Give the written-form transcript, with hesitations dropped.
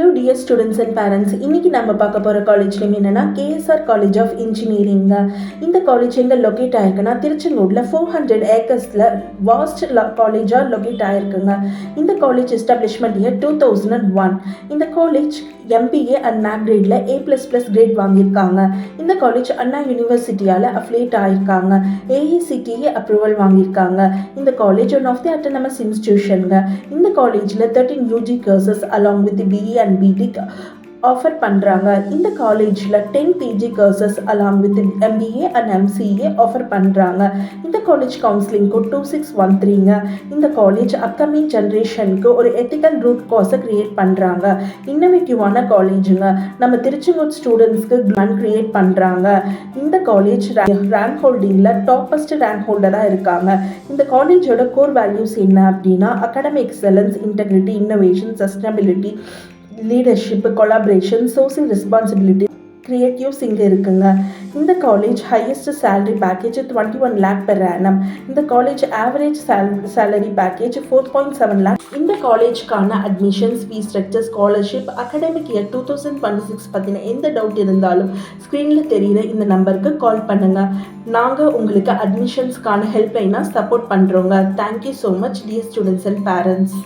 Hello dear students and parents. இன்னைக்கு நம்ம பார்க்க போகிற காலேஜ் நேம் என்னன்னா KSR College of Engineering. இந்த காலேஜ் எங்கே லொக்கேட் ஆயிருக்குன்னா திருச்செங்கோடில் 400 ஏக்கர்ஸில் வாஸ்ட் காலேஜாக லொக்கேட் ஆயிருக்குங்க. இந்த காலேஜ் எஸ்டாப்ளிஷ்மெண்ட் இயர் 2001. இந்த காலேஜ் MBA அண்ட் NAC கிரேடில் A++ கிரேட் வாங்கியிருக்காங்க. இந்த காலேஜ் அண்ணா யூனிவர்சிட்டியால் அஃபிலியேட் ஆயிருக்காங்க. AICTE அப்ரூவல் வாங்கியிருக்காங்க. இந்த college one of the autonomous இன்ஸ்டிடியூஷனுங்க. இந்த காலேஜில் 13 UG courses along with the BE and BTech offer பண்ணுறாங்க. இந்த காலேஜில் 10 PG courses along with MBA and MCA offer பண்ணுறாங்க. இந்த காலேஜ் கவுன்சிலிங் கோட் 2613ங்க. இந்த காலேஜ் அப்கமிங் ஜென்ரேஷனுக்கு ஒரு எத்திக்கல் ரூட் கோர்ஸை க்ரியேட் பண்ணுறாங்க. இன்னோவேட்டிவான காலேஜுங்க. நம்ம திருச்செங்கோடு ஸ்டூடெண்ட்ஸ்க்கு கிராண்ட் க்ரியேட் பண்ணுறாங்க. இந்த காலேஜ் ரேங்க் ஹோல்டிங்கில் டாப்பஸ்ட் ரேங்க் ஹோல்டராக இருக்காங்க. இந்த காலேஜோட கோர் வேல்யூஸ் என்ன அப்படின்னா academic excellence, integrity, innovation, sustainability, leadership, collaboration, social responsibility, creatives இங்கே இருக்குங்க. இந்த college highest salary package 21 lakh per annum. இந்த college average salary package 4.7 lakh. இந்த காலேஜ்க்கான admissions, fees structure, scholarship, academic year 2026 பற்றின எந்த டவுட் இருந்தாலும் ஸ்க்ரீனில் தெரிகிற இந்த நம்பருக்கு கால் பண்ணுங்கள். நாங்கள் உங்களுக்கு அட்மிஷன்ஸ்க்கான ஹெல்ப்லைனாக சப்போர்ட் பண்ணுறோங்க. Thank you so much dear students and parents.